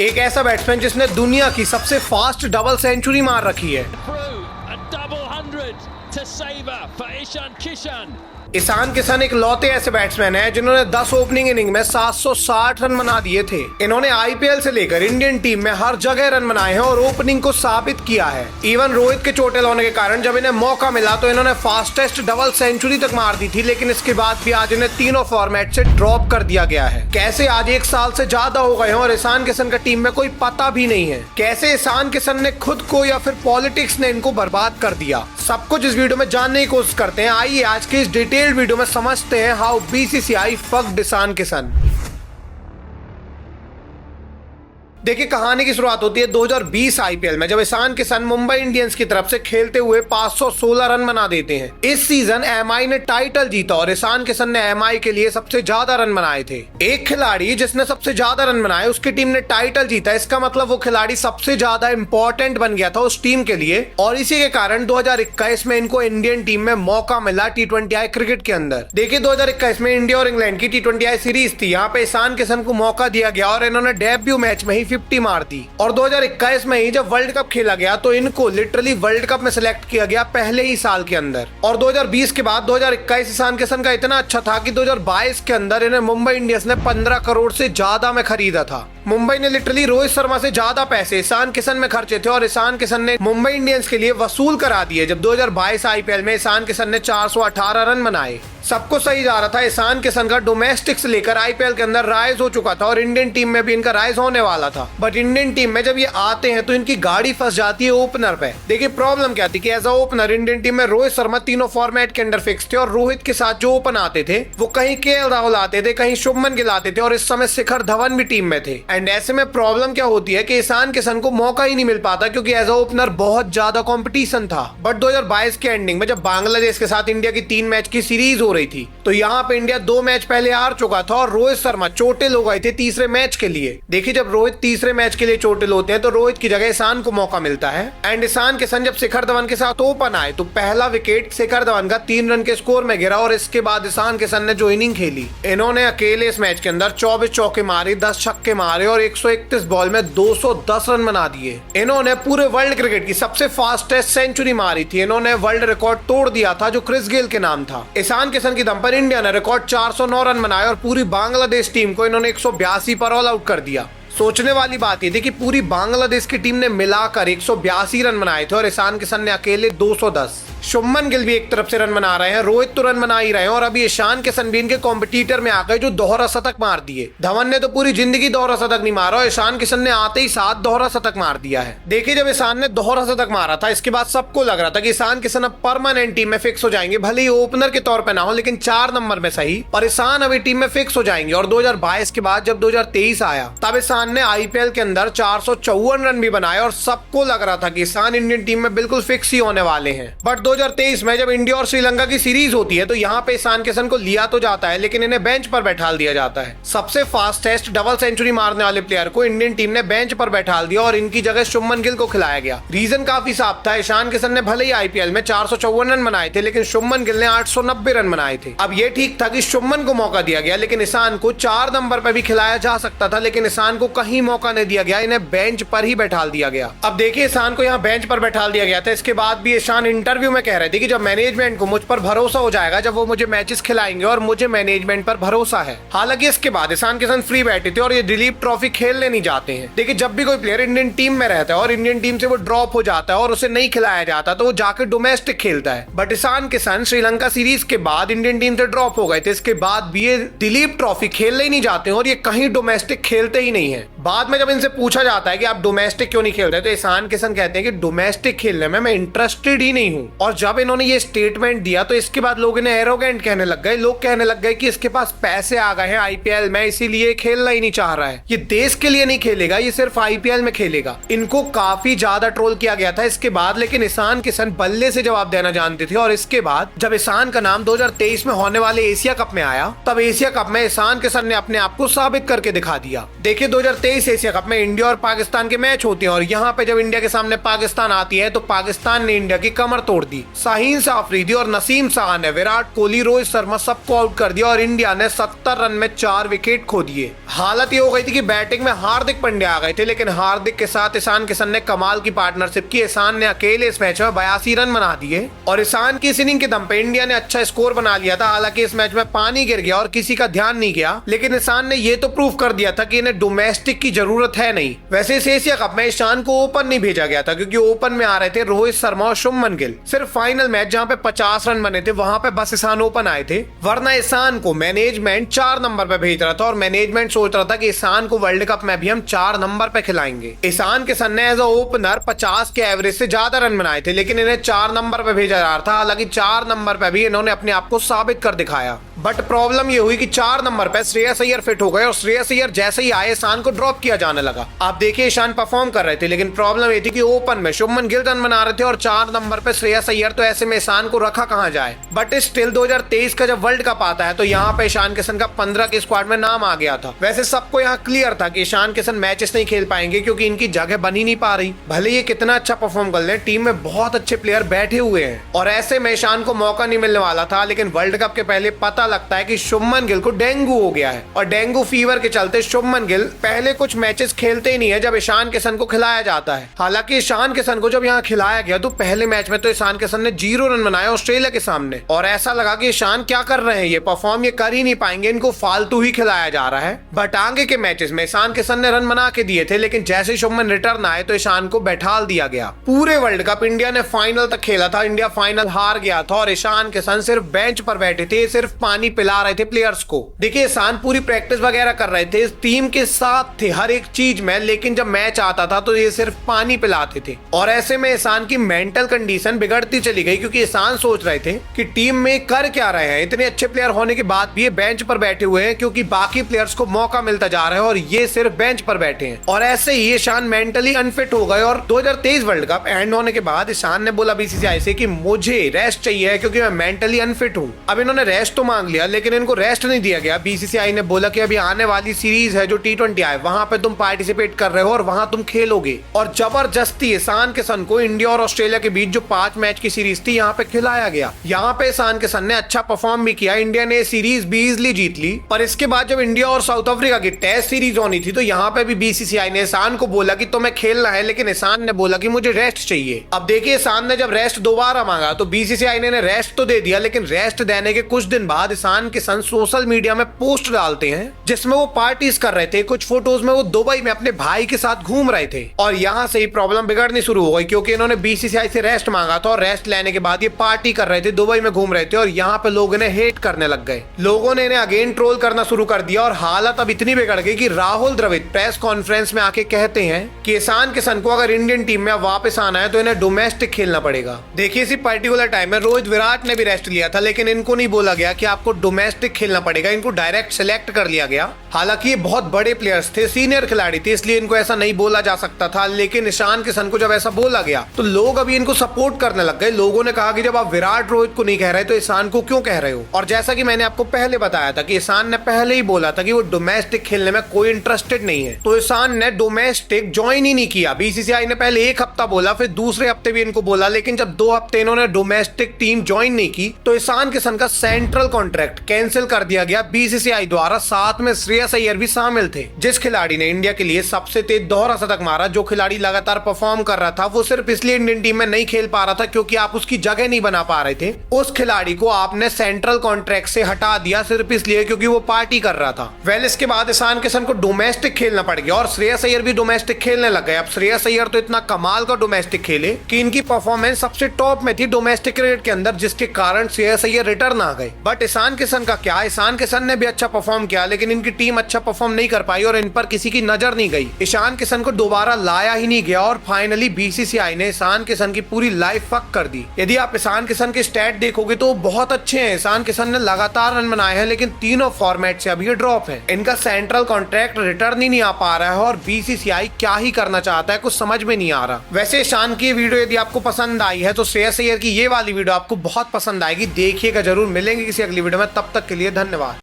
एक ऐसा बैट्समैन जिसने दुनिया की सबसे फास्ट डबल सेंचुरी मार रखी है। ईशान किशन एक लौते ऐसे बैट्समैन है जिन्होंने 10 ओपनिंग इनिंग में 760 रन बना दिए थे। इन्होंने आईपीएल से लेकर इंडियन टीम में हर जगह रन बनाए हैं और ओपनिंग को साबित किया है। इवन रोहित के चोटिल होने के कारण जब इन्हें मौका मिला तो इन्होंने फास्टेस्ट डबल सेंचुरी तक मार दी थी, लेकिन इसके बाद भी आज इन्हें तीनों फॉर्मेट से ड्रॉप कर दिया गया है। कैसे आज 1 साल से ज्यादा हो गए हैं और ईशान किशन का टीम में कोई पता भी नहीं है। कैसे ईशान किशन ने खुद को या फिर पॉलिटिक्स ने इनको बर्बाद कर दिया, सब कुछ इस वीडियो में जानने की कोशिश करते हैं। आइए आज के इस डिटेल्ड वीडियो में समझते हैं how BCCI fucked Ishan Kishan. देखिए, कहानी की शुरुआत होती है 2020 आईपीएल में, जब ईशान किशन मुंबई इंडियंस की तरफ से खेलते हुए 516 रन बना देते हैं। इस सीजन एमआई ने टाइटल जीता और ईशान किशन ने एमआई के लिए सबसे ज्यादा रन बनाए थे। एक खिलाड़ी जिसने सबसे ज्यादा रन बनाए उसकी टीम ने टाइटल जीता, इसका मतलब वो खिलाड़ी सबसे ज्यादा इंपॉर्टेंट बन गया था उस टीम के लिए। और इसी के कारण 2021 में इनको इंडियन टीम में मौका मिला T20I क्रिकेट के अंदर। देखिए, 2021 में इंडिया और इंग्लैंड की T20I सीरीज थी। यहाँ पे ईशान किशन को मौका दिया गया और इन्होंने डेब्यू मैच में ही 50 मार दी। और 2021 में ही जब वर्ल्ड कप खेला गया तो इनको लिटरली वर्ल्ड कप में सिलेक्ट किया गया पहले ही साल के अंदर। और 2020 के बाद 2021 ईशान किशन का इतना अच्छा था कि 2022 के अंदर इन्हें मुंबई इंडियंस ने 15 करोड़ से ज्यादा में खरीदा था। मुंबई ने लिटरली रोहित शर्मा से ज्यादा पैसे ईशान किशन में खर्चे थे और ईशान किशन ने मुंबई इंडियंस के लिए वसूल करा दिए जब 2022 आईपीएल में ईशान किशन ने 418 रन बनाए। सबको सही जा रहा था। ईशान किशन का डोमेस्टिक से लेकर आईपीएल के अंदर राइज हो चुका था और इंडियन टीम में भी इनका राइज होने वाला था। बट इंडियन टीम में जब ये आते हैं तो इनकी गाड़ी फंस जाती है ओपनर पे। देखिए, प्रॉब्लम क्या थी कि as a opener Indian team में रोहित शर्मा तीनों फॉर्मेट के अंदर फिक्स थे और रोहित के साथ जो ओपन आते थे वो कहीं केएल राहुल आते थे, कहीं शुभमन गिल आते थे और इस समय शिखर धवन भी टीम में थे। एंड ऐसे में प्रॉब्लम क्या होती है कि ईशान किशन को मौका ही नहीं मिल पाता क्योंकि एज अ ओपनर बहुत ज्यादा कंपटीशन था। बट 2022 के एंडिंग में जब बांग्लादेश के साथ इंडिया की 3 मैच की सीरीज हो रही थी तो यहाँ पे इंडिया 2 मैच पहले हार चुका था और रोहित शर्मा चोटिल हो गए थे तीसरे मैच के लिए। देखिए, जब रोहित तीसरे मैच के लिए चोटिल होते हैं तो रोहित की जगह ईशान को मौका मिलता है। एंड ईशान किशन जब शिखर धवन के साथ ओपन आए तो पहला विकेट शिखर धवन का 3 रन के स्कोर में गिरा और इसके बाद ईशान किशन ने जो इनिंग खेली, इन्होंने अकेले इस मैच के अंदर 24 चौके मारे, 10 छक्के मारे और 131 बॉल में 210 रन बना दिए। इन्होंने पूरे वर्ल्ड क्रिकेट की सबसे फास्टेस्ट सेंचुरी मारी थी। इन्होंने वर्ल्ड रिकॉर्ड तोड़ दिया था जो क्रिस गेल के नाम था। ईशान किशन की दम पर इंडिया ने रिकॉर्ड 409 रन बनाए और पूरी बांग्लादेश टीम को इन्होंने 182 पर ऑल आउट कर दिया। सोचने वाली बात ये थी कि पूरी बांग्लादेश की टीम ने मिलाकर 182 रन बनाए थे और ईशान किशन ने अकेले 210। शुभमन गिल भी एक तरफ से रन बना रहे हैं, रोहित तो रन बना ही रहे हैं और अभी ईशान किशन भी इनके कॉम्पिटिटर में आ गए जो दोहरा शतक मार दिए। धवन ने तो पूरी जिंदगी दोहरा शतक नहीं मारा और ईशान किशन ने आते ही 7 दोहरा शतक मार दिया है। देखिए, जब ईशान ने दोहरा शतक मारा था इसके बाद सबको लग रहा था कि ईशान किशन अब परमानेंट टीम में फिक्स हो जाएंगे, भले ही ओपनर के तौर पर ना हो लेकिन 4 नंबर में सही, पर ईशान अभी टीम में फिक्स हो जाएंगे। और 2022 के बाद जब 2023 आया तब ईशान ने आईपीएल के अंदर 454 रन भी बनाए और सबको लग रहा था कि ईशान इंडियन टीम में बिल्कुल फिक्स ही होने वाले हैं। बट 2023 में जब इंडिया और श्रीलंका की सीरीज होती है तो यहाँ पे ईशान किशन को लिया तो जाता है लेकिन इन्हें बेंच पर बैठा दिया जाता है। सबसे फास्टेस्ट डबल सेंचुरी मारने वाले प्लेयर को इंडियन टीम ने बेंच पर बैठा दिया और इनकी जगह शुभमन गिल को खिलाया गया। रीजन काफी साफ था। ईशान किशन ने भले ही आईपीएल में 454 रन बनाए थे लेकिन शुभमन गिल ने 890 रन बनाए थे। अब ये ठीक था कि शुभमन को मौका दिया गया लेकिन ईशान को 4 नंबर पर भी खिलाया जा सकता था, लेकिन ईशान को कहीं मौका नहीं दिया गया, इन्हें बेंच पर ही बैठा दिया गया। अब देखिए, ईशान को यहाँ बेंच पर बैठा दिया गया था। इसके बाद भी ईशान इंटरव्यू में कह रहे थे कि जब मैनेजमेंट को मुझ पर भरोसा हो जाएगा, जब वो मुझे मैचेस खिलाएंगे और मुझे मैनेजमेंट पर भरोसा है। हालांकि इसके बाद ईशान किशन फ्री बैठे थे और ये दिलीप ट्रॉफी खेलने नहीं जाते हैं। देखिए, जब भी कोई प्लेयर इंडियन टीम में रहता है और इंडियन टीम से वो ड्रॉप हो जाता है और उसे नहीं खिलाया जाता तो वो जाकर डोमेस्टिक खेलता है। बट ईशान किशन श्रीलंका सीरीज के बाद इंडियन टीम से ड्रॉप हो गए थे, इसके बाद भी ये दिलीप ट्रॉफी खेलने ही नहीं जाते और ये कहीं डोमेस्टिक खेलते ही नहीं है। बाद में जब इनसे पूछा जाता है कि आप डोमेस्टिक क्यों नहीं खेल रहे तो ईशान किशन कहते हैं कि डोमेस्टिक खेलने में मैं इंटरेस्टेड ही नहीं हूं। और जब इन्होंने ये स्टेटमेंट दिया तो इसके बाद लोग इन्हें एरोगेंट कहने लग गए। लोग कहने लग गए कि इसके पास पैसे आ गए हैं आईपीएल में, इसीलिए खेलना ही नहीं चाह रहा है, ये देश के लिए नहीं खेलेगा, ये सिर्फ आईपीएल में खेलेगा। इनको काफी ज्यादा ट्रोल किया गया था इसके बाद, लेकिन ईशान किशन बल्ले से जवाब देना जानते थे। और इसके बाद जब ईशान का नाम 2023 में होने वाले एशिया कप में आया तब एशिया कप में ईशान किशन ने अपने आप को साबित करके दिखा दिया। देखिए, 2023 एशिया कप में इंडिया और पाकिस्तान के मैच होते हैं और यहाँ पे जब इंडिया के सामने पाकिस्तान आती है तो पाकिस्तान ने इंडिया की कमर तोड़ दी। शाहीन अफरीदी और नसीम शाह ने विराट कोहली, रोहित शर्मा सबको आउट कर दिया और इंडिया ने 70 रन में 4 विकेट खो दिए। हालत ये हो गई थी कि बैटिंग में हार्दिक पांड्या आ गए थे, लेकिन हार्दिक के साथ ईशान किशन ने कमाल की पार्टनरशिप की। ईशान ने अकेले इस मैच में 82 रन बना दिए और ईशान की इस इनिंग के दम पे इंडिया ने अच्छा स्कोर बना लिया था। हालांकि इस मैच में पानी गिर गया और किसी का ध्यान नहीं गया, लेकिन ईशान ने ये तो प्रूव कर दिया था कि इन्हें डोमेस्टिक की जरूरत है नहीं। वैसे इस एशिया कप में ईशान को ओपन नहीं भेजा गया था क्योंकि ओपन में आ रहे थे रोहित शर्मा और शुभमन गिल। सिर्फ फाइनल मैच जहां पे 50 रन बने थे वहां पे बस ईशान ओपन आए थे, वरना ईशान को मैनेजमेंट 4 नंबर पे भेज रहा था और मैनेजमेंट सोच रहा था कि ईशान को वर्ल्ड कप में भी हम 4 नंबर पे खिलाएंगे। ईशान किशन ने एज अ ओपनर 50 के एवरेज से ज्यादा रन बनाए थे, लेकिन इन्हें 4 नंबर पे भेजा जा रहा था। हालांकि 4 नंबर पे भी इन्होंने अपने आप को साबित कर दिखाया, बट प्रॉब्लम ये हुई कि 4 नंबर पे श्रेयस अय्यर फिट हो गए और श्रेयस अय्यर जैसे ही आए ईशान को ड्रॉप किया जाने लगा। आप देखिए ईशान परफॉर्म कर रहे थे, लेकिन प्रॉब्लम ये थी कि ओपन में शुभमन गिल रन बना रहे थे और 4 नंबर पे श्रेयस अय्यर, तो ऐसे में ईशान को रखा कहां जाए। बट स्टिल 2023 का जब वर्ल्ड कप आता है तो यहाँ पे ईशान किशन का 15 के स्क्वाड में नाम आ गया था। वैसे सबको यहाँ क्लियर था कि ईशान किशन मैचेस नहीं खेल पाएंगे क्योंकि इनकी जगह बन ही नहीं पा रही। भले ये कितना अच्छा परफॉर्म कर ले, टीम में बहुत अच्छे प्लेयर बैठे हुए हैं और ऐसे में ईशान को मौका नहीं मिलने वाला था। लेकिन वर्ल्ड कप के पहले पता लगता है कि शुभमन गिल को डेंगू हो गया है और डेंगू फीवर के चलते शुभमन गिल पहले कुछ मैचेस खेलते ही नहीं है जब ईशान किशन को खिलाया जाता है। हालांकि ईशान किशन को जब यहाँ खिलाया गया तो पहले मैच में तो ईशान किशन ने 0 रन बनाए ऑस्ट्रेलिया के सामने और ऐसा लगा कि ईशान क्या कर रहे हैं, ये परफॉर्म ये कर ही नहीं पाएंगे, इनको फालतू ही खिलाया जा रहा है। बट आगे के मैचेस में ईशान किशन ने रन बना के दिए थे, लेकिन जैसे शुभमन रिटर्न आए तो ईशान को बैठाल दिया गया। पूरे वर्ल्ड कप इंडिया ने फाइनल तक खेला था, इंडिया फाइनल हार गया था और ईशान किशन सिर्फ बेंच पर बैठे थे, सिर्फ पानी पिला रहे थे प्लेयर्स को। देखिए ईशान पूरी प्रैक्टिस वगैरह कर रहे थे, टीम के साथ थे हर एक चीज में, लेकिन जब मैच आता था तो ये सिर्फ पानी पिलाते थे और ऐसे में ईशान की मेंटल कंडीशन बिगड़ती चली गई क्योंकि ईशान सोच रहे थे कि टीम में कर क्या रहे हैं, इतने अच्छे प्लेयर होने के बाद भी ये बेंच पर बैठे हुए हैं क्योंकि बाकी प्लेयर्स को मौका मिलता जा रहा है और ये सिर्फ बेंच पर बैठे हैं। और ऐसे ही ईशान मेंटली अनफिट हो गए और 2023 वर्ल्ड कप एंड होने के बाद ईशान ने बोला बीसीसीआई से कि मुझे रेस्ट चाहिए क्योंकि मैं मेंटली अनफिट हूँ। अब इन्होंने रेस्ट तो मांग लिया लेकिन इनको रेस्ट नहीं दिया गया। बीसीसीआई ने बोला कि अभी आने वाली सीरीज है जो T20 है, वहां पे तुम पार्टिसिपेट कर रहे हो और वहां तुम खेलोगे। और जबरदस्ती ईशान किशन को इंडिया और ऑस्ट्रेलिया के बीच जो 5 मैच की सीरीज थी यहाँ पे खिलाया गया। यहाँ पे ईशान किशन ने अच्छा परफॉर्म भी किया, इंडिया ने सीरीज भी इजीली जीत ली। पर इसके बाद जब इंडिया और साउथ अफ्रीका की टेस्ट सीरीज होनी थी तो यहाँ पे भी बीसीसीआई ने ईशान को बोला कि तुम्हें खेलना है, लेकिन ईशान ने बोला कि मुझे रेस्ट चाहिए। अब देखिए ईशान ने जब रेस्ट दोबारा मांगा तो बीसीसीआई ने रेस्ट तो दे दिया, लेकिन रेस्ट देने के कुछ दिन बाद ईशान किशन सोशल मीडिया में पोस्ट डालते हैं जिसमें वो पार्टीज कर रहे थे। कुछ फोटोज में वो दुबई में अपने भाई के साथ घूम रहे थे और यहाँ से ही प्रॉब्लम बिगड़नी शुरू हो गई क्योंकि इन्होंने बीसीसीआई से रेस्ट मांगा था और रेस्ट लेने के बाद ये पार्टी कर रहे थे, दुबई में घूम रहे थे और यहाँ पे लोग इन्हें हेट करने लग गए। लोगों ने इन्हें अगेन ट्रोल करना शुरू कर दिया और हालत अब इतनी बिगड़ गई कि राहुल द्रविड़ प्रेस कॉन्फ्रेंस में आके कहते हैं कि ईशान किशन को अगर इंडियन टीम में वापस आना है तो इन्हें डोमेस्टिक खेलना पड़ेगा। देखिए इसी पर्टिकुलर टाइम में रोहित विराट ने भी रेस्ट लिया था, लेकिन इनको नहीं बोला गया कि आपको डोमेस्टिक खेलना पड़ेगा, इनको डायरेक्ट सिलेक्ट कर लिया गया। हालांकि ये बहुत बड़े प्लेयर्स थे, सीनियर खिलाड़ी थे, इसलिए इनको ऐसा नहीं बोला जा सकता था। लेकिन ईशान किशन को जब ऐसा बोला गया तो लोग अभी इनको सपोर्ट करने लग गए। लोगों ने कहा कि जब आप विराट रोहित को नहीं कह रहे तो ईशान को क्यों कह रहे हो। और जैसा कि मैंने आपको पहले बताया था कि ईशान ने पहले ही बोला था कि वो डोमेस्टिक खेलने में कोई इंटरेस्टेड नहीं है, तो ईशान ने डोमेस्टिक ज्वाइन ही नहीं किया। बीसीसीआई ने पहले 1 हफ्ता बोला, फिर दूसरे हफ्ते भी इनको बोला, लेकिन जब 2 हफ्ते इन्होंने डोमेस्टिक टीम ज्वाइन नहीं की तो ईशान किशन का सेंट्रल कॉन्ट्रैक्ट कैंसिल कर दिया गया बीसीसीआई द्वारा। साथ में श्रेयस अय्यर भी शामिल थे, जिस खिलाड़ी ने इंडिया के लिए सबसे तेज दोहरा शतक मारा। जो खिलाड़ी लगातार परफॉर्म कर रहा था वो सिर्फ इसलिए इंडियन टीम में नहीं खेल पा रहा था क्योंकि आप उसकी जगह नहीं बना पा रहे थे। उस खिलाड़ी को आपने सेंट्रल कॉन्ट्रैक्ट से हटा दिया सिर्फ इसलिए क्योंकि वो पार्टी कर रहा था। वेल इसके बाद ईशान किशन को डोमेस्टिक खेलना पड़ गया और श्रेयस अय्यर भी डोमेस्टिक खेलने लग गए। अब श्रेयस अय्यर तो इतना कमाल का डोमेस्टिक खेले कि इनकी परफॉर्मेंस सबसे टॉप में थी डोमेस्टिक क्रिकेट के अंदर, जिसके कारण श्रेयस अय्यर रिटर्न आ गए। बट ईशान किशन का क्या, ईशान किशन ने भी अच्छा परफॉर्म किया लेकिन इनकी टीम अच्छा परफॉर्म नहीं कर पाई और इन पर किसी की नजर नहीं गई। ईशान किशन को दोबारा लाया ही नहीं गया और फाइनली बीसीसीआई ने ईशान किशन की पूरी लाइफ फक कर दी। यदि आप ईशान किशन के स्टैट देखोगे तो बहुत अच्छे हैं। ईशान किशन ने लगातार रन बनाए हैं लेकिन तीनों फॉर्मेट से अभी ये ड्रॉप है। इनका सेंट्रल कॉन्ट्रैक्ट रिटर्न ही नहीं आ पा रहा है और बीसीसीआई क्या ही करना चाहता है कुछ समझ में नहीं आ रहा। वैसे ईशान की वीडियो यदि आपको पसंद आई है तो श्रेयस अय्यर की ये वाली वीडियो आपको बहुत पसंद आएगी, देखिएगा जरूर। मिलेंगे किसी अगली वीडियो में, तब तक के लिए धन्यवाद।